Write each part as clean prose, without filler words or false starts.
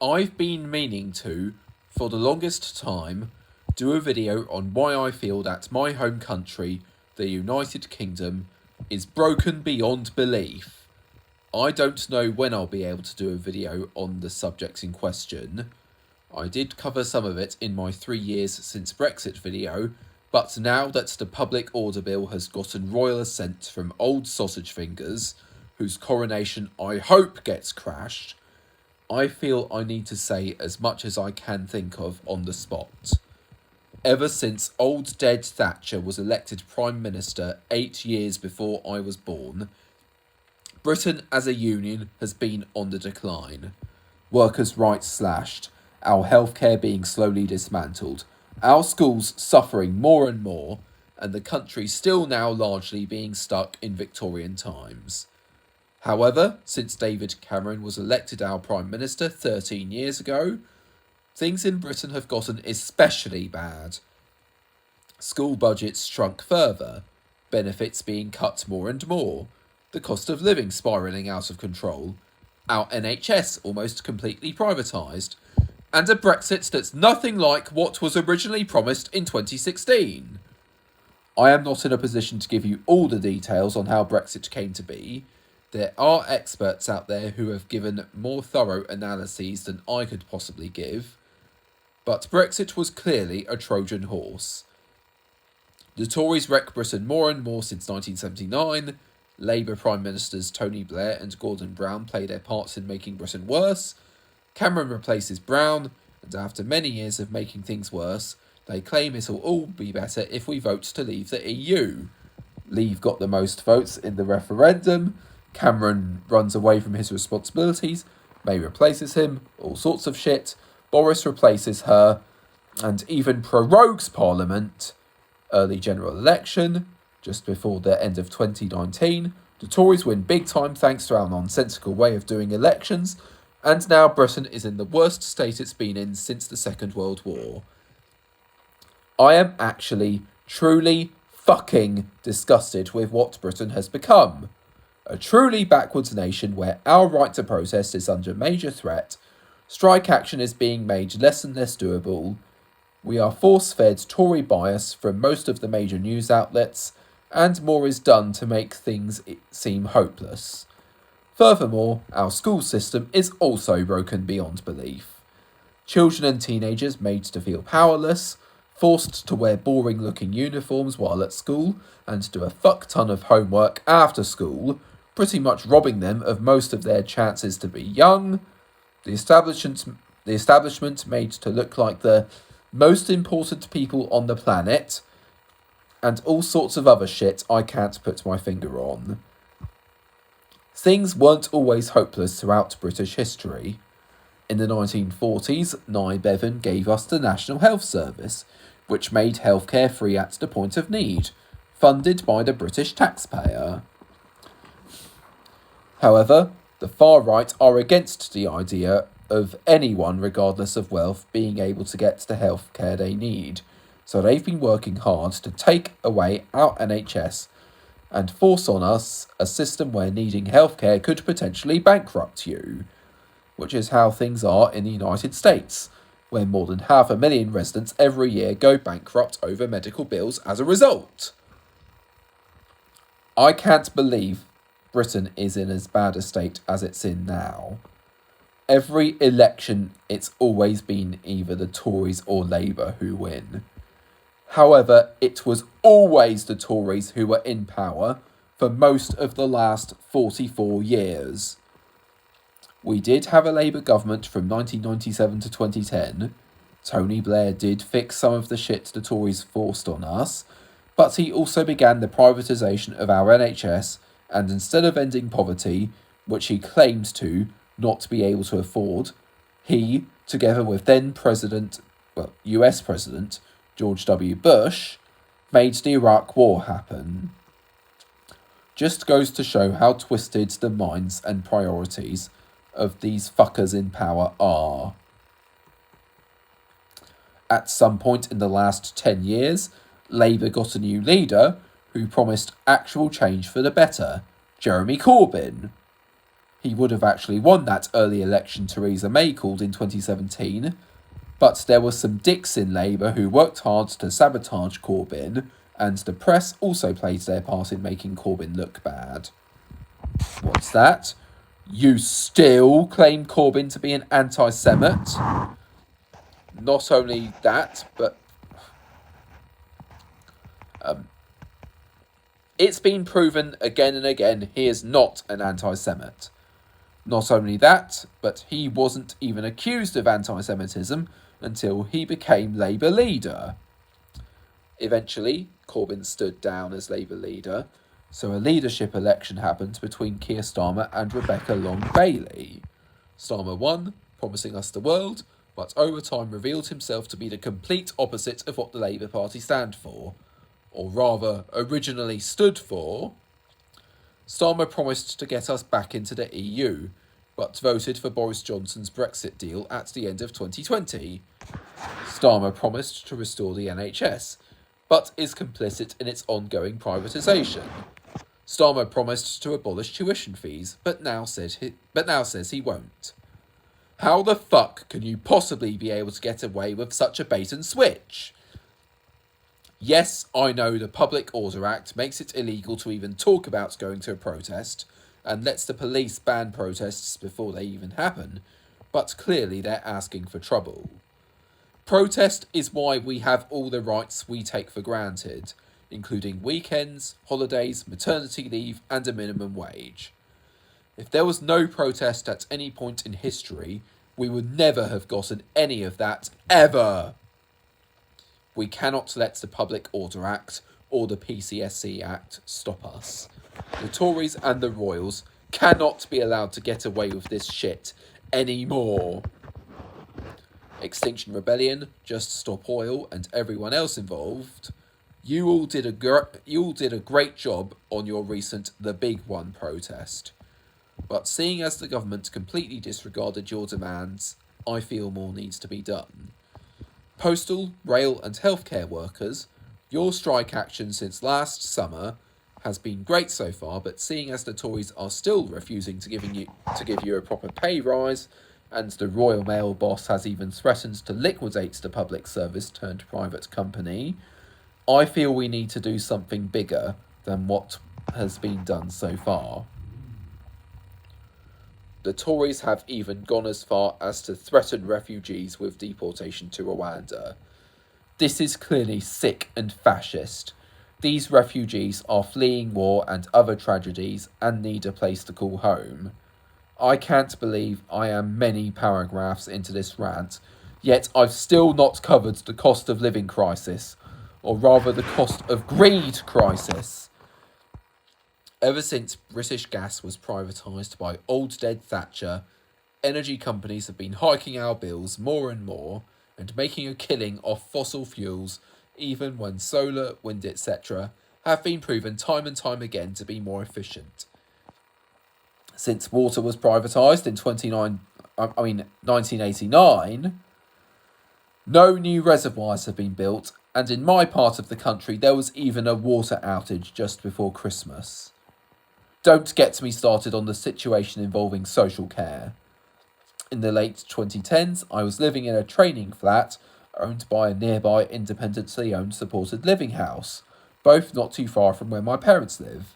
I've been meaning to, for the longest time, do a video on why I feel that my home country, the United Kingdom, is broken beyond belief. I don't know when I'll be able to do a video on the subjects in question. I did cover some of it in my 3 years since Brexit video, but now that the Public Order Bill has gotten royal assent from old sausage fingers, whose coronation I hope gets crashed, I feel I need to say as much as I can think of on the spot. Ever since old dead Thatcher was elected Prime Minister 8 years before I was born, Britain as a union has been on the decline. Workers' rights slashed, our healthcare being slowly dismantled, our schools suffering more and more, and the country still now largely being stuck in Victorian times. However, since David Cameron was elected our Prime Minister 13 years ago, things in Britain have gotten especially bad. School budgets shrunk further, benefits being cut more and more, the cost of living spiralling out of control, our NHS almost completely privatised, and a Brexit that's nothing like what was originally promised in 2016. I am not in a position to give you all the details on how Brexit came to be. There are experts out there who have given more thorough analyses than I could possibly give, but Brexit was clearly a Trojan horse. The Tories wreck Britain more and more since 1979, Labour Prime Ministers Tony Blair and Gordon Brown play their parts in making Britain worse, Cameron replaces Brown, and after many years of making things worse, they claim it'll all be better if we vote to leave the EU. Leave got the most votes in the referendum, Cameron runs away from his responsibilities, May replaces him, all sorts of shit, Boris replaces her, and even prorogues Parliament. Early general election, just before the end of 2019, the Tories win big time thanks to our nonsensical way of doing elections, and now Britain is in the worst state it's been in since the Second World War. I am actually truly fucking disgusted with what Britain has become. A truly backwards nation where our right to protest is under major threat, strike action is being made less and less doable, we are force-fed Tory bias from most of the major news outlets, and more is done to make things seem hopeless. Furthermore, our school system is also broken beyond belief. Children and teenagers made to feel powerless, forced to wear boring-looking uniforms while at school, and do a fuck ton of homework after school, pretty much robbing them of most of their chances to be young. The establishment made to look like the most important people on the planet, and all sorts of other shit I can't put my finger on. Things weren't always hopeless throughout British history. In the 1940s, Nye Bevan gave us the National Health Service, which made healthcare free at the point of need, funded by the British taxpayer. However, the far right are against the idea of anyone, regardless of wealth, being able to get the healthcare they need, so they've been working hard to take away our NHS and force on us a system where needing healthcare could potentially bankrupt you, which is how things are in the United States, where more than 500,000 residents every year go bankrupt over medical bills as a result. I can't believe Britain is in as bad a state as it's in now. Every election, it's always been either the Tories or Labour who win. However, it was always the Tories who were in power for most of the last 44 years. We did have a Labour government from 1997 to 2010. Tony Blair did fix some of the shit the Tories forced on us, but he also began the privatisation of our NHS, and instead of ending poverty, which he claimed to not be able to afford, he, together with then US President George W. Bush, made the Iraq War happen. Just goes to show how twisted the minds and priorities of these fuckers in power are. At some point in the last 10 years, Labour got a new leader who promised actual change for the better, Jeremy Corbyn. he would have actually won that early election Theresa May called in 2017, but there were some dicks in Labour who worked hard to sabotage Corbyn, and the press also played their part in making Corbyn look bad. What's that? You still claim Corbyn to be an anti-Semite? Not only that, but it's been proven again and again he is not an anti-Semite. Not only that, but he wasn't even accused of anti-Semitism until he became Labour leader. Eventually, Corbyn stood down as Labour leader, so a leadership election happened between Keir Starmer and Rebecca Long-Bailey. Starmer won, promising us the world, but over time revealed himself to be the complete opposite of what the Labour Party stand for, or rather, originally stood for. Starmer promised to get us back into the EU, but voted for Boris Johnson's Brexit deal at the end of 2020. Starmer promised to restore the NHS, but is complicit in its ongoing privatisation. Starmer promised to abolish tuition fees, but now says he won't. How the fuck can you possibly be able to get away with such a bait and switch? Yes, I know the Public Order Act makes it illegal to even talk about going to a protest, and lets the police ban protests before they even happen, but clearly they're asking for trouble. Protest is why we have all the rights we take for granted, including weekends, holidays, maternity leave, and a minimum wage. If there was no protest at any point in history, we would never have gotten any of that, ever. We cannot let the Public Order Act or the PCSE Act stop us. The Tories and the Royals cannot be allowed to get away with this shit anymore. Extinction Rebellion, Just Stop Oil, and everyone else involved, you all did a great job on your recent The Big One protest. But seeing as the government completely disregarded your demands, I feel more needs to be done. Postal, rail and healthcare workers, your strike action since last summer has been great so far, but seeing as the Tories are still refusing to give you a proper pay rise, and the Royal Mail boss has even threatened to liquidate the public service turned private company, I feel we need to do something bigger than what has been done so far. The Tories have even gone as far as to threaten refugees with deportation to Rwanda. This is clearly sick and fascist. These refugees are fleeing war and other tragedies and need a place to call home. I can't believe I am many paragraphs into this rant, yet I've still not covered the cost of living crisis, or rather the cost of greed crisis. Ever since British gas was privatised by old dead Thatcher, energy companies have been hiking our bills more and more and making a killing off fossil fuels, even when solar, wind, etc. have been proven time and time again to be more efficient. Since water was privatised in 1989, no new reservoirs have been built, and in my part of the country there was even a water outage just before Christmas. Don't get me started on the situation involving social care. In the late 2010s, I was living in a training flat owned by a nearby independently owned supported living house, both not too far from where my parents live.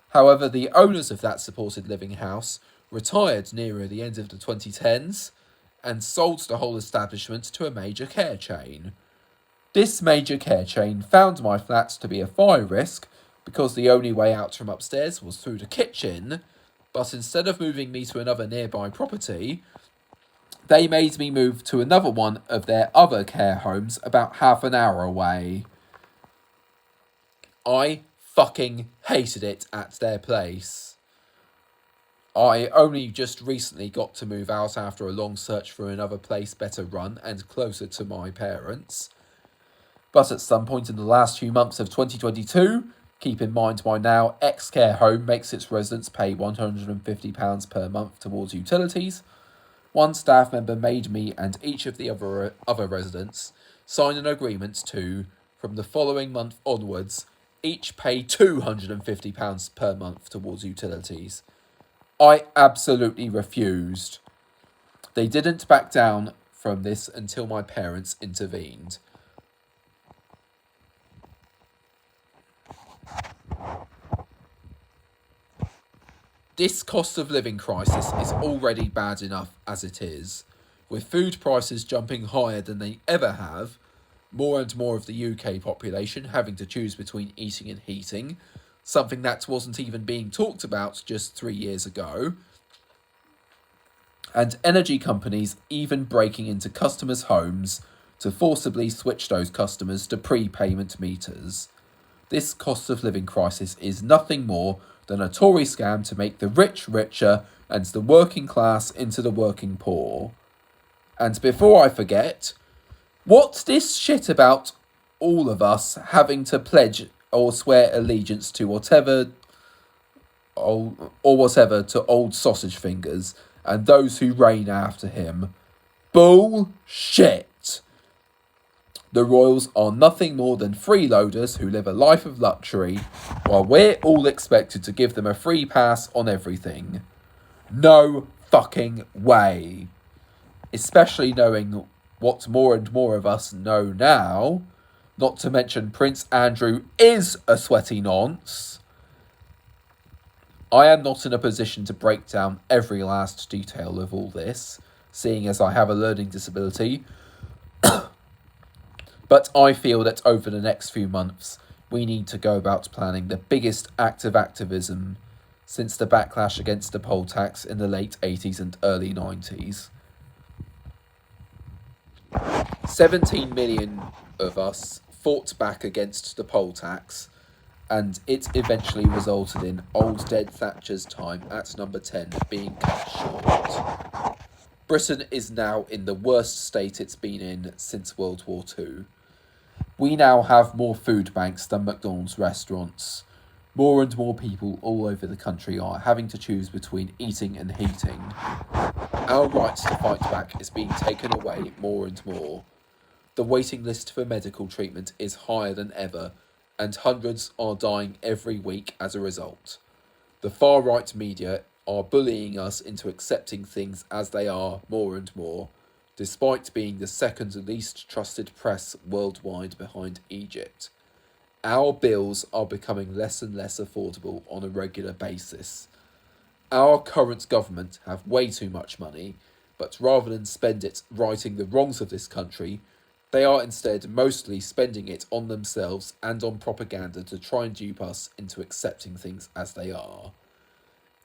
However, the owners of that supported living house retired nearer the end of the 2010s and sold the whole establishment to a major care chain. This major care chain found my flat to be a fire risk because the only way out from upstairs was through the kitchen, but instead of moving me to another nearby property, they made me move to another one of their other care homes about half an hour away. I fucking hated it at their place. I only just recently got to move out after a long search for another place better run and closer to my parents. But at some point in the last few months of 2022, keep in mind my now ex-care home makes its residents pay £150 per month towards utilities, one staff member made me and each of the other residents sign an agreement to, from the following month onwards, each pay £250 per month towards utilities. I absolutely refused. They didn't back down from this until my parents intervened. This cost of living crisis is already bad enough as it is. With food prices jumping higher than they ever have, more and more of the UK population having to choose between eating and heating, something that wasn't even being talked about just 3 years ago, and energy companies even breaking into customers' homes to forcibly switch those customers to prepayment meters. This cost of living crisis is nothing more than a Tory scam to make the rich richer and the working class into the working poor. And before I forget, what's this shit about all of us having to pledge or swear allegiance to whatever to old sausage fingers and those who reign after him? Bullshit! The royals are nothing more than freeloaders who live a life of luxury, while we're all expected to give them a free pass on everything. No fucking way. Especially knowing what more and more of us know now, not to mention Prince Andrew is a sweaty nonce. I am not in a position to break down every last detail of all this, seeing as I have a learning disability, but I feel that over the next few months, we need to go about planning the biggest act of activism since the backlash against the poll tax in the late 80s and early 90s. 17 million of us fought back against the poll tax, and it eventually resulted in old dead Thatcher's time at number 10 being cut short. Britain is now in the worst state it's been in since World War II. We now have more food banks than McDonald's restaurants. More and more people all over the country are having to choose between eating and heating. Our right to fight back is being taken away more and more. The waiting list for medical treatment is higher than ever, and hundreds are dying every week as a result. The far-right media are bullying us into accepting things as they are more and more, despite being the second least trusted press worldwide behind Egypt. Our bills are becoming less and less affordable on a regular basis. Our current government have way too much money, but rather than spend it righting the wrongs of this country, they are instead mostly spending it on themselves and on propaganda to try and dupe us into accepting things as they are.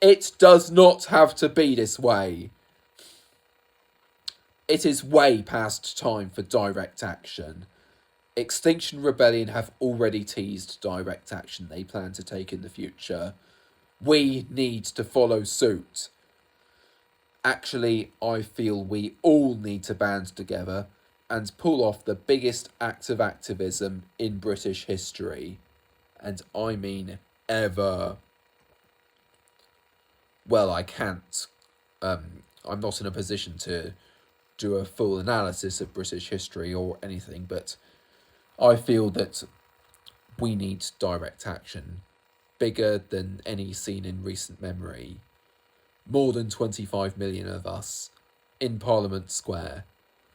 It does not have to be this way. It is way past time for direct action. Extinction Rebellion have already teased direct action they plan to take in the future. We need to follow suit. Actually, I feel we all need to band together and pull off the biggest act of activism in British history. And I mean ever. Well, I can't. I'm not in a position to do a full analysis of British history or anything, but I feel that we need direct action, bigger than any seen in recent memory. More than 25 million of us in Parliament Square,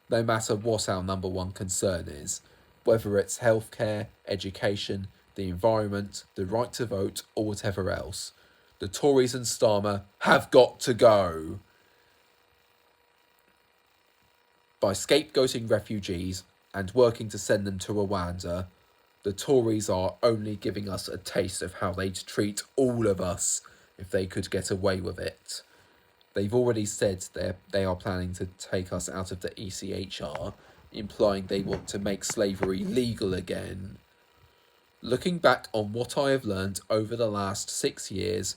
no matter what our number one concern is, whether it's healthcare, education, the environment, the right to vote, or whatever else. The Tories and Starmer have got to go. By scapegoating refugees and working to send them to Rwanda, the Tories are only giving us a taste of how they'd treat all of us if they could get away with it. They've already said they are planning to take us out of the ECHR, implying they want to make slavery legal again. Looking back on what I have learned over the last 6 years,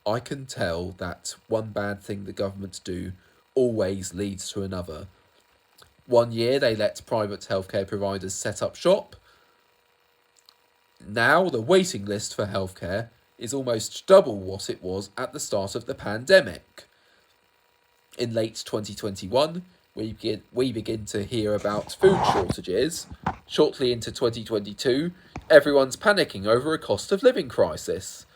I can tell that one bad thing the government do always leads to another. 1 year they let private healthcare providers set up shop. Now the waiting list for healthcare is almost double what it was at the start of the pandemic. In late 2021, we begin to hear about food shortages. Shortly into 2022, everyone's panicking over a cost of living crisis.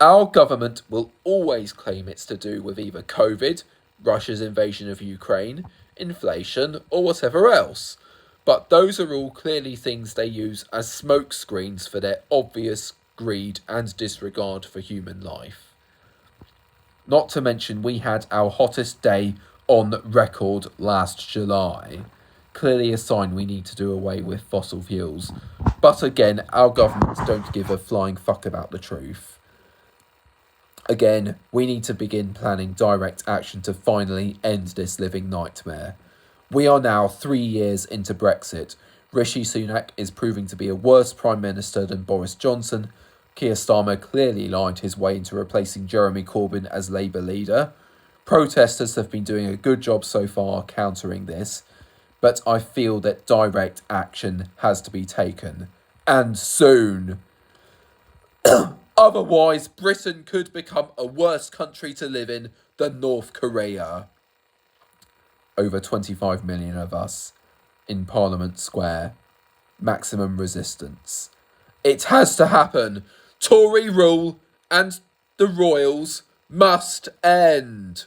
Our government will always claim it's to do with either COVID, Russia's invasion of Ukraine, inflation, or whatever else. But those are all clearly things they use as smokescreens for their obvious greed and disregard for human life. Not to mention, we had our hottest day on record last July. Clearly a sign we need to do away with fossil fuels. But again, our governments don't give a flying fuck about the truth. Again, we need to begin planning direct action to finally end this living nightmare. We are now 3 years into Brexit. Rishi Sunak is proving to be a worse Prime Minister than Boris Johnson. Keir Starmer clearly lied his way into replacing Jeremy Corbyn as Labour leader. Protesters have been doing a good job so far countering this, but I feel that direct action has to be taken. And soon. Otherwise, Britain could become a worse country to live in than North Korea. Over 25 million of us in Parliament Square. Maximum resistance. It has to happen. Tory rule and the Royals must end.